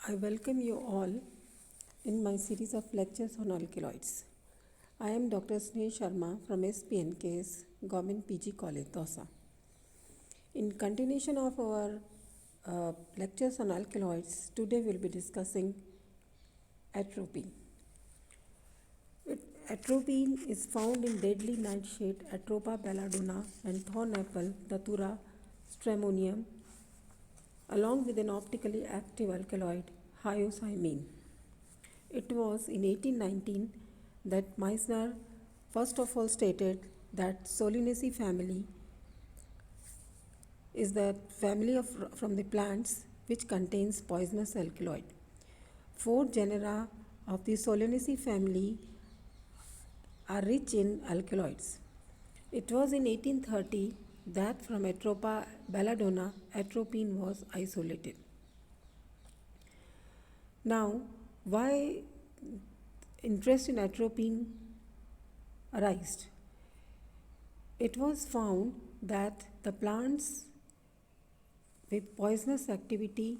I welcome you all in my series of lectures on alkaloids. I am Dr. Sneh Sharma from SPNKS Government PG College, Dausa. In continuation of our lectures on alkaloids, today we will be discussing atropine. Atropine is found in deadly nightshade Atropa belladonna and thorn apple Datura stramonium, along with an optically active alkaloid hyoscyamin. It was in 1819 that Meissner first of all stated that Solanaceae family is the family from the plants which contains poisonous alkaloid. 4 genera of the Solanaceae family are rich in alkaloids. It was in 1830 that from Atropa belladonna, atropine was isolated. Now, why interest in atropine arose? It was found that the plants with poisonous activity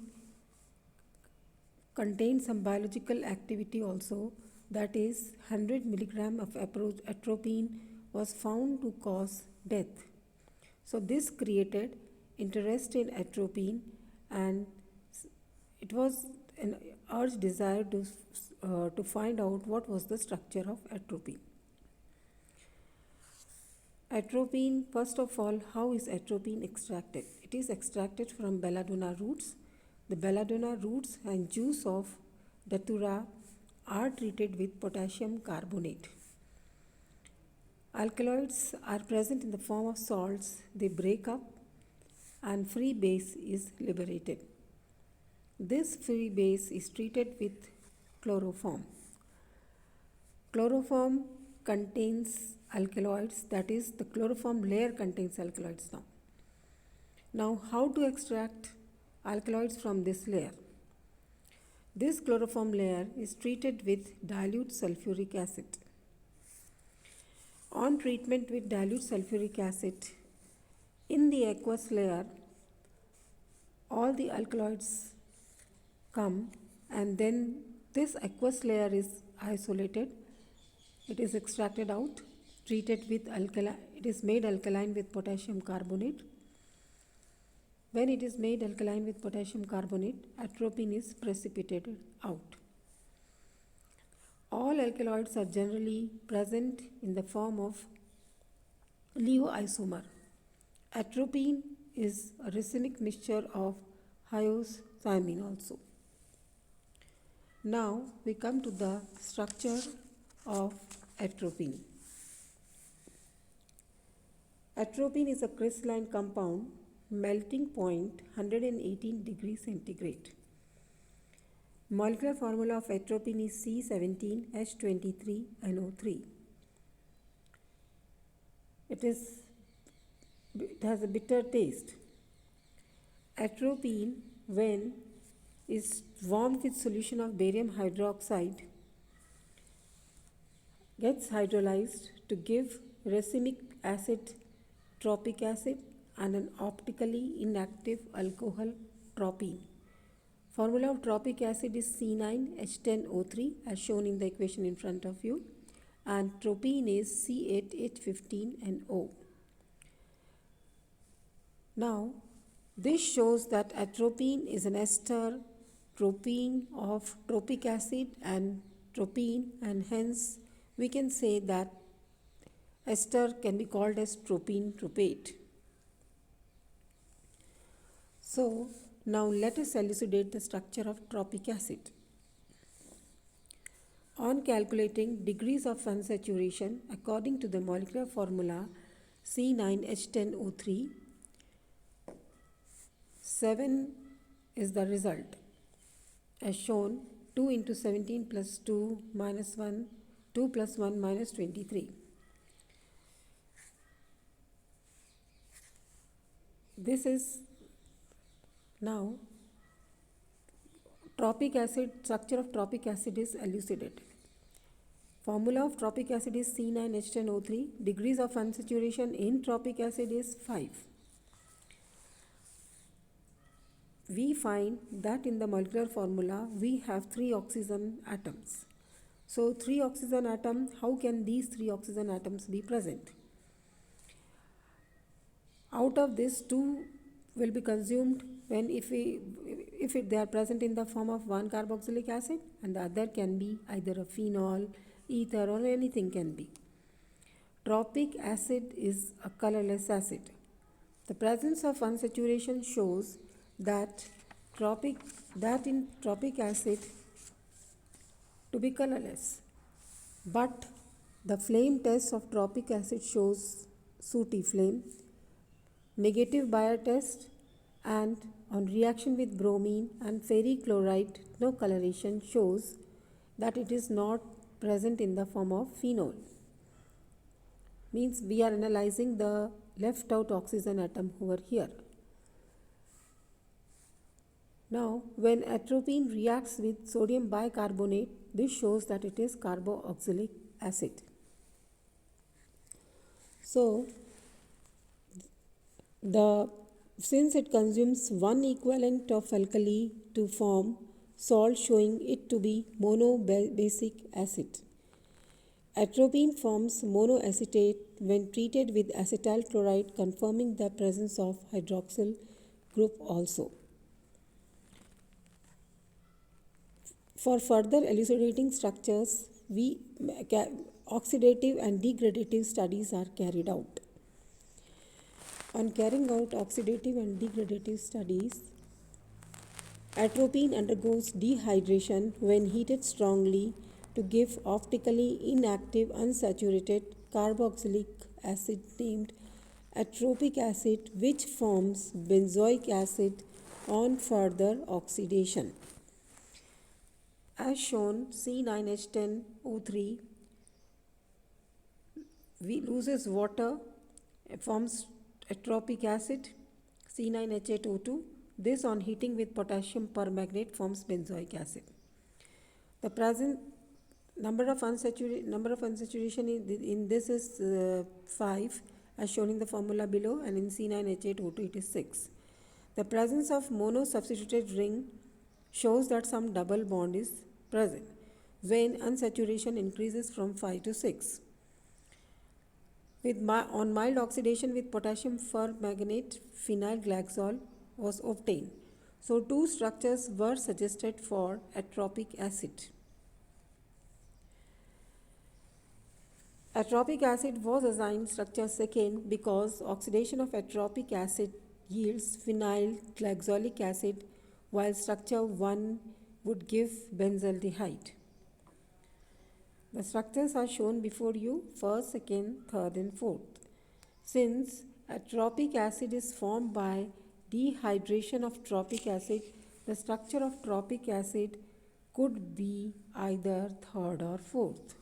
contain some biological activity also, that is 100 milligram of atropine was found to cause death. So this created interest in atropine, and it was an urgent desire to find out what was the structure of atropine. Atropine, first of all, how is atropine extracted? It is extracted from belladonna roots. The belladonna roots and juice of datura are treated with potassium carbonate. Alkaloids are present in the form of salts. They break up and free base is liberated. This free base is treated with chloroform. Chloroform contains alkaloids, that is, the chloroform layer contains alkaloids now. Now, how to extract alkaloids from this layer? This chloroform layer is treated with dilute sulfuric acid. On treatment with dilute sulfuric acid, in the aqueous layer, all the alkaloids come, and then this aqueous layer is isolated. It is extracted out, treated with it is made alkaline with potassium carbonate. When it is made alkaline with potassium carbonate, atropine is precipitated out. All alkaloids are generally present in the form of Leo isomer. Atropine is a racemic mixture of hyoscyamin also. Now we come to the structure of atropine. Atropine is a crystalline compound, melting point 118 degrees centigrade. Molecular formula of atropine is C17H23NO3. It has a bitter taste. Atropine, when is warmed with solution of barium hydroxide, gets hydrolyzed to give racemic acid, tropic acid, and an optically inactive alcohol tropine. Formula of tropic acid is C9H10O3 as shown in the equation in front of you, and tropine is C8H15NO. Now, this shows that atropine is an ester tropine of tropic acid and tropine, and hence we can say that ester can be called as tropine tropate. So, now let us elucidate the structure of tropic acid. On calculating degrees of unsaturation according to the molecular formula C9H10O3, 7 is the result as shown. 2 into 17 plus 2 minus 1, 2 plus 1 minus 23. This is now tropic acid, structure of tropic acid is elucidated. Formula of tropic acid is C9H10O3. Degrees of unsaturation in tropic acid is 5. we find that in the molecular formula we have 3 oxygen atoms. So 3 oxygen atoms, how can these 3 oxygen atoms be present? Out of this, 2 will be consumed when they are present in the form of 1 carboxylic acid, and the other can be either a phenol, ether, or anything can be. Tropic acid is a colorless acid. The presence of unsaturation shows that in tropic acid to be colorless. But the flame test of tropic acid shows sooty flame. Negative Bayer test and on reaction with bromine and ferric chloride, no coloration, shows that it is not present in the form of phenol. Means we are analyzing the left out oxygen atom over here. Now, when atropine reacts with sodium bicarbonate, this shows that it is carboxylic acid. So, since it consumes one equivalent of alkali to form salt, showing it to be monobasic acid. Atropine forms monoacetate when treated with acetyl chloride, confirming the presence of hydroxyl group also. For further elucidating structures, oxidative and degradative studies are carried out. On carrying out oxidative and degradative studies, atropine undergoes dehydration when heated strongly to give optically inactive unsaturated carboxylic acid named atropic acid, which forms benzoic acid on further oxidation. As shown, C9H10O3 loses water, it forms atropic acid, C9H8O2. This on heating with potassium permanganate forms benzoic acid. The present number of unsaturation in this is 5 as shown in the formula below, and in C9H8O2 it is 6. The presence of mono-substituted ring shows that some double bond is present when unsaturation increases from 5 to 6. On mild oxidation with potassium permanganate, phenyl glycol was obtained. So 2 structures were suggested for atropic acid. Atropic acid was assigned structure 2 because oxidation of atropic acid yields phenyl glycolic acid, while structure 1 would give benzaldehyde. The structures are shown before you, first, second, third, and fourth. Since atropic acid is formed by dehydration of tropic acid, the structure of tropic acid could be either third or fourth.